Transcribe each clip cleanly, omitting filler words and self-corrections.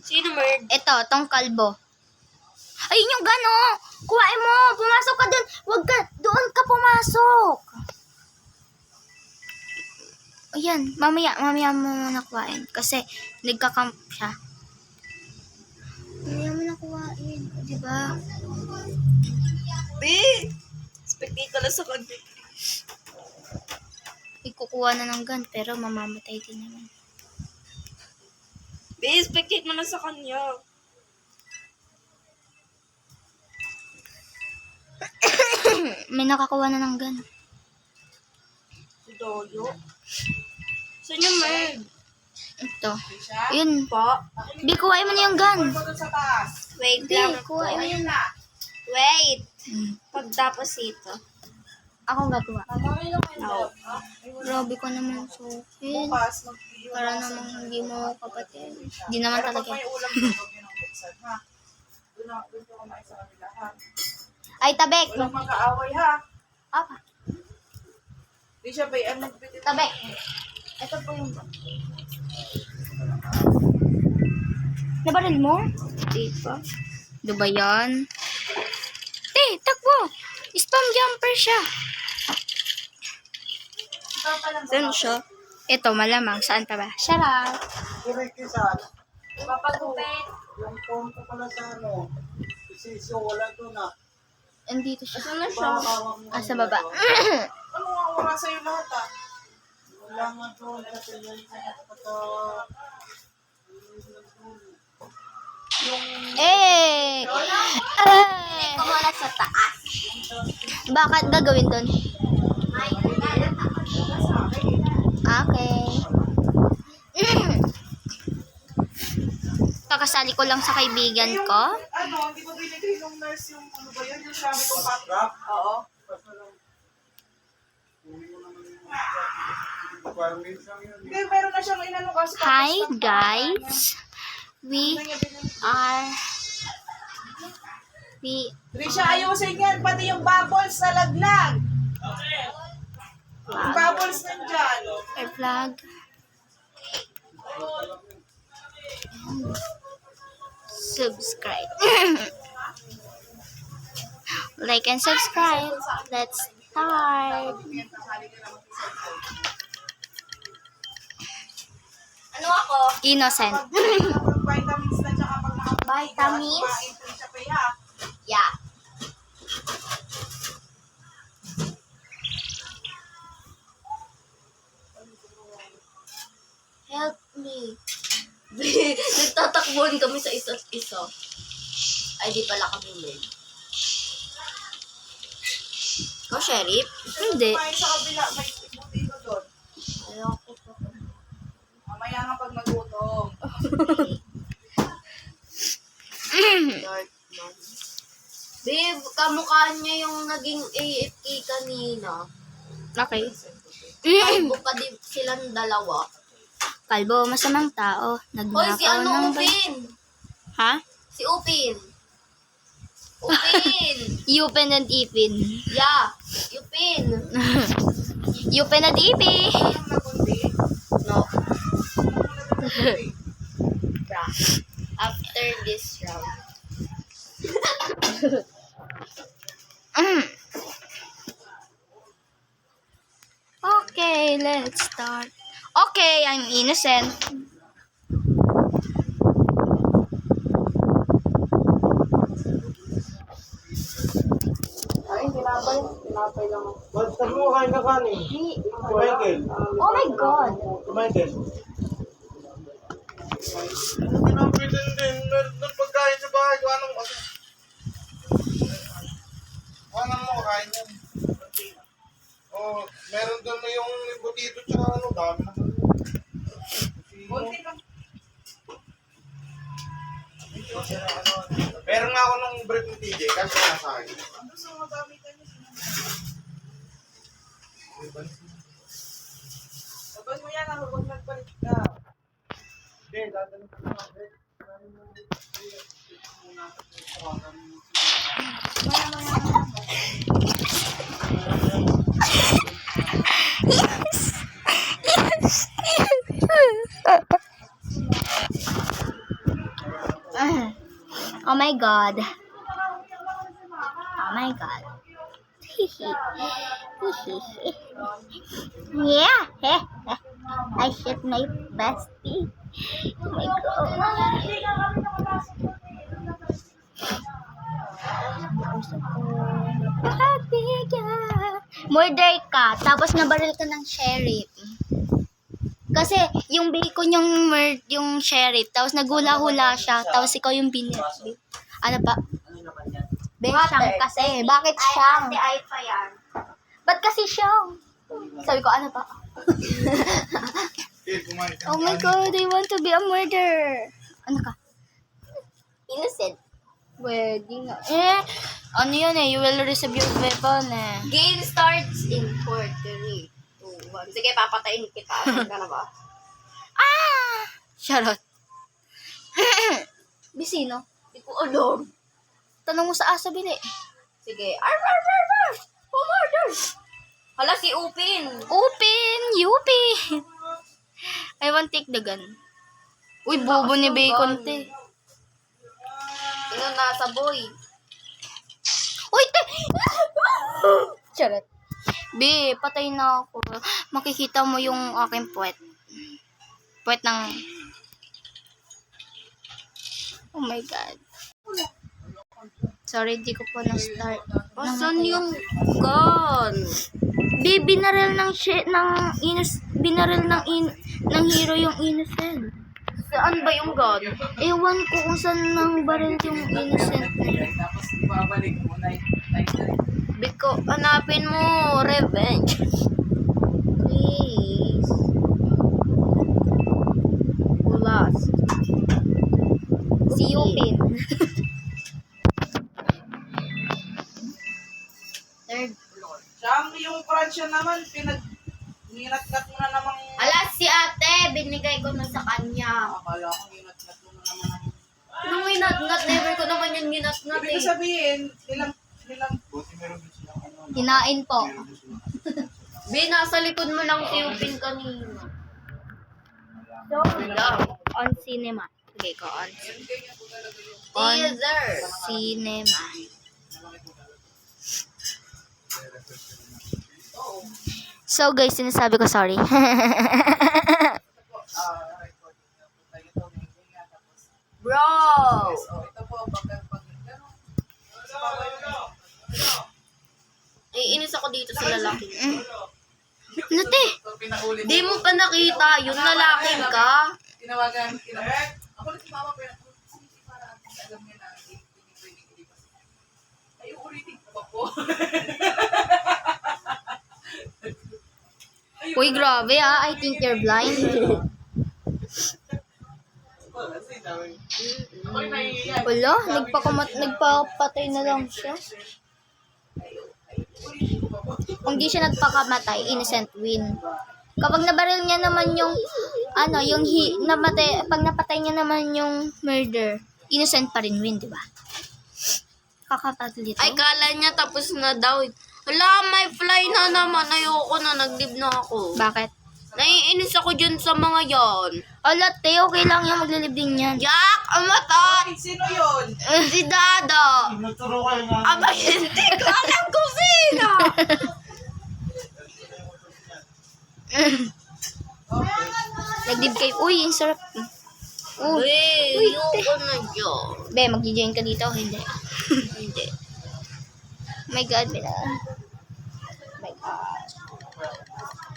Sino Merd? Ito, tong kalbo. Ayun yung gano. Kuhain mo. Pumasok ka doon. Huwag ka. Doon ka pumasok. Ayan. Mamaya mo muna kuhain. Kasi nagka-camp siya. Mamaya mo na kuhain. Diba? Spectate na sa kanya. Ikukuha na ng gun. Pero mamamatay din naman. Spectate mo na sa kanya. May nakakuha na ng gun. Si Doyo. Saan yung Merd? Ito. Yun. Pa? Bi, kuhain mo na yung gun. Wait Bi, lang. kuhain mo yun. Wait. Pagtapos ito. Ako gagawa. No. Grabe ko naman sukin. Para namang hindi mo kapatid. Hindi naman talaga. Ay, tabek. Walang magkaaway ha. Apa. Di siya ba yan nagpitit? Tabek. Ito po yung... Nabaril mo? Di pa. Diba yan? Takbo! Spam jumper siya. Saan siya? Ito, malamang. Saan pa ba? Sarap. Kirikisan. Papagupit. Yung phone ko pala sa ano. Isiso, wala doon na. Andito siya. Saan na siya? Sa baba. Ano nga wala sa'yo lahat ah? Wala nga doon kasi yan sa Eh! Kumulat sa taas. Bakit gagawin doon? Okay. Kakasali ko lang sa kaibigan ko. Ano, hindi ba binigay nung nurse yung ano ba yun? Yung sabi kong patrap? Oo. Hindi, meron na siyang inano kasi. Hi guys. We Trisha, ayusin yan. Pati yung bubbles na laglag. Yung bubbles nandyan. are vlog. Subscribe. Like and subscribe. Let's start. Ano ako? Innocent. Vitamins na tsaka pag Vitamins? kumain, Trisha, pa ya. Yeah. Help me. Nagtatakbuhan kami sa isa't isa. Ay, di pala kami Merd. Ikaw, Sheriff? Hindi. Kumain sa kabila, may butilo doon. Ayoko pa. Mamaya nga pag nagutom. Dark man. Babe, kamukha niya yung naging AFK kanina. Okay. Kalbo pa din silang dalawa. Kalbo, masamang tao. Hoy, si Nagnakaw ng... Upin! Ha? Si Upin! Upin! Yupen and Ipin. Yeah! Upin! Yupen and Ipin. Anong nagundi? No. Bra. After this round. Okay, let's start. Okay, I'm innocent. Ay, tinapay. Tinapay lang. Basta mo, kain ka kanin. Michael. Oh my God. Michael. Tinapay din. Meron pagkain sa bahay. Anong kasi? Anong mo, kain yan. Oh, meron doon na yung butito tsaka ano, dami na. Meron nga ako nung break ni TJ kasi nasa akin. Ano sa mga gamit niya? Sabay mo yan, huwag nagpalit ka. Hindi, dadalhin ko na. Oh my God. Oh my God. Yeah. I shit my bestie. Oh my God. Murder ka, tapos nabaril ka ng sheriff. Kasi yung bacon yung sheriff, tapos nagula-hula siya, tapos ikaw yung binili. Ano pa? Siyang kasi. Bakit siyang? Ay pa yan. Ba't kasi siyang? Sabi ko, ano pa? Kumain ka. Oh my God, I want to be a murderer. Ano ka? Innocent. Wedding. Ano yun eh, you will receive your weapon eh. Game starts in 4, 3, 2, 1. Sige, papatayin kita. Handa na ba? Charot. Bisino? Hindi ko alam. Tanong mo sa asa bili. Sige. Arr! Murder! Hala, si Upin. Open! Yupi! I want take the gun. Uy, bobo ni Bacon te. Sino nasa boy? Uy, te! Charot. Be, patay na ako. Makikita mo yung aking puwet. Puwet ng... Oh my God. Sorry, di ko po na-start. Asan yung gun? Be, binaril ng binaril ng hero yung innocent. Saan ba yung gun? Ewan ko kung saan nang baril yung innocent. Tapos ibabalik mo na Biko, hanapin mo. Revenge. Please. Last. Si Yupin. Third. Siyang yung crunch naman, ninatkat mo na namang... Ala, si ate. Binigay ko na sa kanya. Akala ko ninatkat mo na naman. Nung inat-nat, never ko naman yung ginat-nat Ibig eh. sabihin, nilang... Buti meron din silang ano. Hinain po. Be, nasa likod mo lang si Upin kanina. On cinema. Okay ko, on Teaser. cinema. So guys, sinasabi ko sorry. Bro. Ito po, pag... Iinis ako dito sa lalaki. Ano te? Pinahuli Di mo pa nakita, yung lalaki ka. Tinawagan. Ako na si mama, pero para alam niya na hindi pwedeng ilipas. Ay, ulitin ko pa po. Uy, grabe I think you're blind. Ako'y nahihiyan. Wala, nagpapatay na lang siya. Kung di siya nagpakamatay, innocent win. Kapag nabaril niya naman yung namatay, pag napatay niya naman yung murder, innocent pa rin win, di ba? Kakapatid dito. Ay, kala niya tapos na daw. Wala, may fly na naman. Ayoko na, nag-leave na ako. Bakit? Naiinis ako dyan sa mga yon. Ala, te, okay lang yung maglilib din yan. Jack, amatot! Sino yun? Si Dada. Nagturo kayo nga. Aba, hindi ko alam kung sino. Naglib kayo. Uy, ang sarap. Uy, Ayoko na dyan. be, mag-join ka dito. Hindi. Hindi. Oh my God, Bella. Oh my God.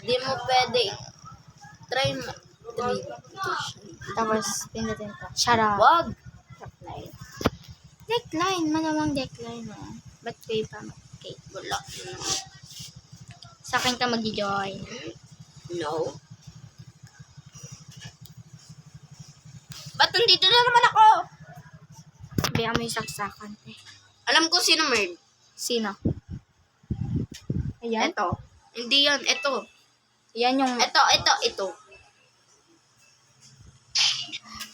Di mo pwede. Try mo. Tapos, pindutin ko. Shut up. Wag. Decline. Decline. Malamang decline, oh. Ba't kayo pa? Okay. Wala. Sa akin ka mag-join. No. Ba't nandito na naman ako? Be, may saksakan. Eh. Alam ko sino Merd. Sino? Ayan? Ito. Hindi yan. Ito. Yan yung... Ito.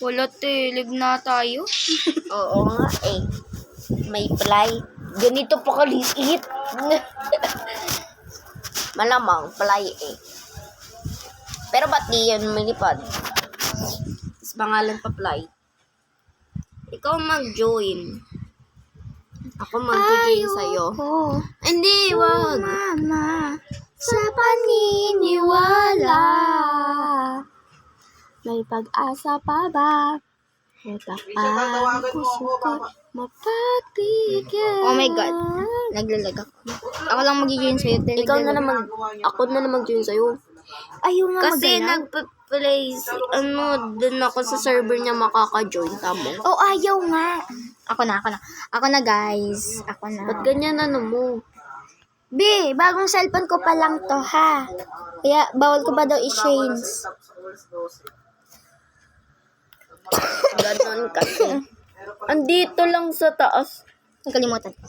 Wala, te. Live na tayo. Oo nga eh. May fly. Ganito pa kaliit. Malamang fly eh. Pero ba't di yan lumilipad? Tapos pangalan pa fly. Ikaw mag-join. Ako mag-join sa'yo. Ayoko. Hindi, wag. Mama, sa paniniwala. May pag-asa pa ba? Lisa, tatawagan mo ako. Mapagbigyan. Oh my God. Naglalag ako. Ako lang mag-join sa'yo. Ikaw na naman. Ako na naman mag-join sa'yo. Ayaw nga Kasi magalaw. nagpa-place, dun ako sa server niya makaka-join. Tamo. Oh, ayaw nga. Ako na. Ako na, guys. Ako na. Ba't ganyan mo? B, bagong cellphone ko pa lang to, ha? Kaya, bawal ko pa daw i-change. Ganon kasi. Andito lang sa taas. Nakalimutan ko.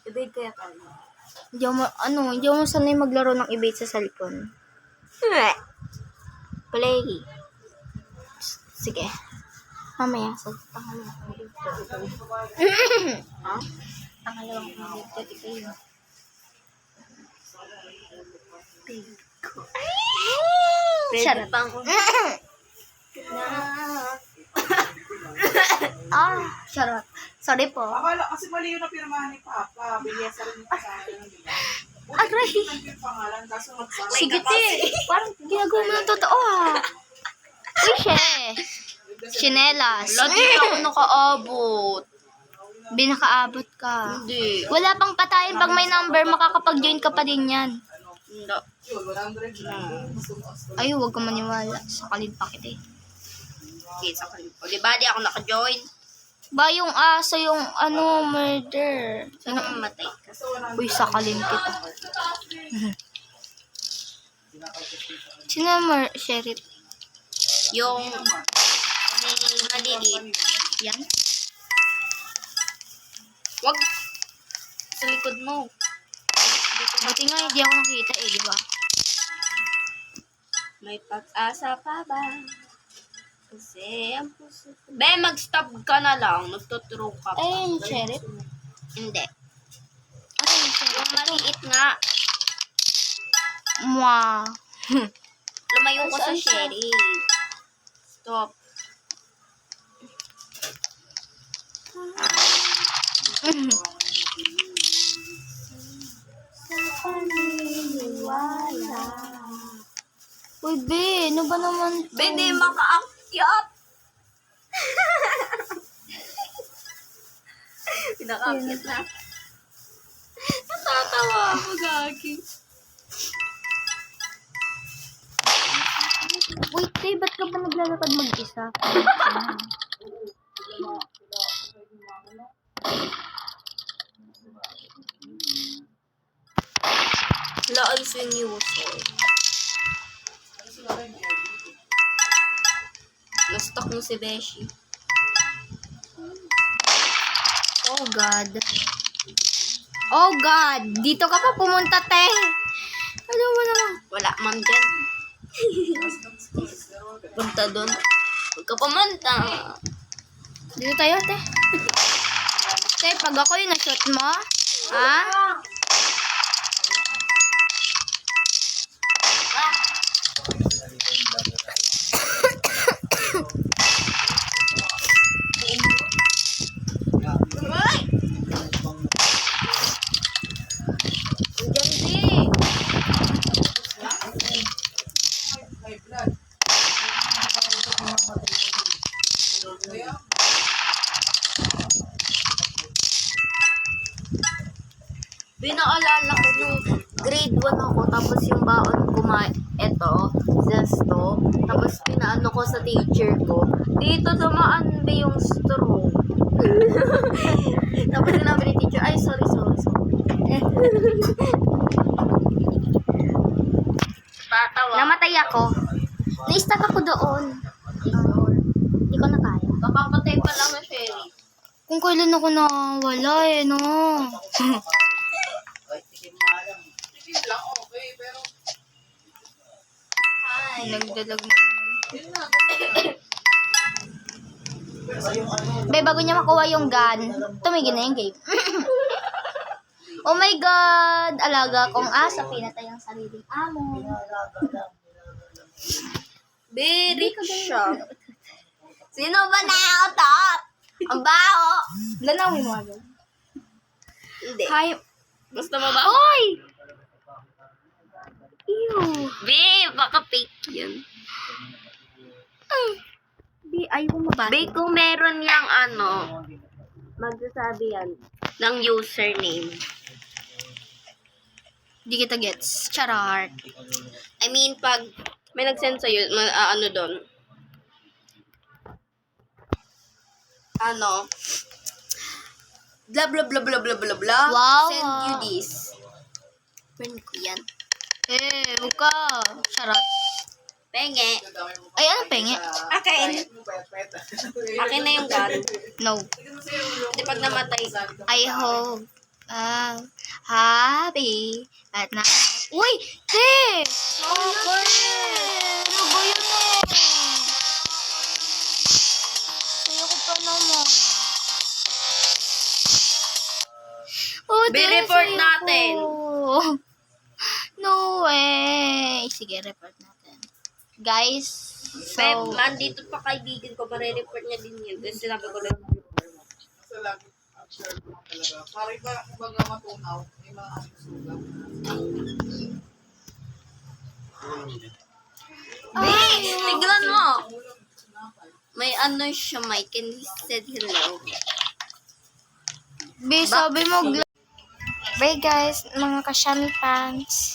Ibig kaya tayo. Hindi ako sanay maglaro ng evade sa cellphone. Play. Sige. Mamaya, sa pangalawang video. Pwede pang Charot. Sorry po. Akala, kasi mali yung napirmahan ni Papa. Bilyasa rin yung kasama ng nila. Aray! Yung pangalan, kaso magpapay Sige, te. Parang ginagawa mo ng totoo, ha? Uy, Chinelas. Lagi ako nakaabot. Binakaabot ka. Hindi. Wala pang patayin pag may number, makakapag-join ka pa din yan. Hindi. yun, 100 na. Masumas. Ay, huwag ka maniwala. Sakalin pa kita eh. Okay, sa kanila. O, di ba? Di ako naka-join. Ba yung aso yung murder. Sino mamatay? Kaso 100. Uy, sakalin kita. Sino sheriff? Yung nalilid. Yan? Wag. Sa likod mo. Buti nga, hindi ako nakita eh, di ba? May pag-asa pa ba? Kasi ang puso ko. Be, mag-stop ka na lang. Nagtuturo ka pa. Ay, yung sheriff? Hindi. Ano yung sheriff? Yung maliit nga. Mwah. Lumayo ko sa Saan siya? sheriff. Stop. Uy, be, ano ba naman to? Be, di makaakyat. Pinakaakyat na. Natatawa ako, gagi. Wait, te, ba't ka ba naglalakad mag-isa? Laan sa user. Na-stuck mo si Beshi. Oh, God. Oh, God. Dito ka pa pumunta, te. Ano mo naman? Wala man dyan. Punta doon. Huwag ka pumunta. Dito tayo, te. Te, pag ako yung na-shoot mo, ha? Andyan di. High blood. Kaya, Binaalala ko nung grade 1 ako, tapos yung baon ko zesto, tapos pinaano ko sa teacher ko, dito dumaan ba yung straw? Tapos sinabi ni teacher, ay sorry. Tatawa. Namatay ako. Na-stuck ako doon. Hindi ko na kaya. Kapapatay pa lang na Sherry. Kung kailan ako nawala eh, no? sige lang, okay, pero, Ay, nagdalag na. yun na. Be, bago niya makuha yung gun, tumigil na yung game. Oh my God! Alaga kong asa, pinatay ang sariling amo. Birik siya. Sino ba nakakatot? Ang baho. Lanawin mo agad. Hindi. Hi. Gusto mo ba? Oy! Ew. Be, baka fake yun. Di, ayaw mo ba? Be, kung meron yang ano, magsasabi yan ng username. Di kita gets. Charart. I mean, pag may nag-send sa'yo, ano doon? Ano? Blah, blah, blah, blah, blah, blah, blah. Wow. Send you this. Friend ko yan. Huwag ka. Charot. Penge. Ay, ano penge? Akin. Akin na yung gun. No. Hindi pag namatay. I hope. Happy. At na. Uy! Te! Ano ba yun Sayo ko pa naman. Oh, te, Be-report sayo natin. ko. No way. Sige, report natin. Guys, Pep, so... nandito pa kaibigan ko, pare-report niya din yun. Kasi sinabi ko lang. Basta lagi, share ko lang talaga. Para iba, kumbaga matunaw, may mga sugat. Be, tignan mo. May ano siya, Mike, and he said hello. Be, sabi mo... Bye guys, mga kasyami fans.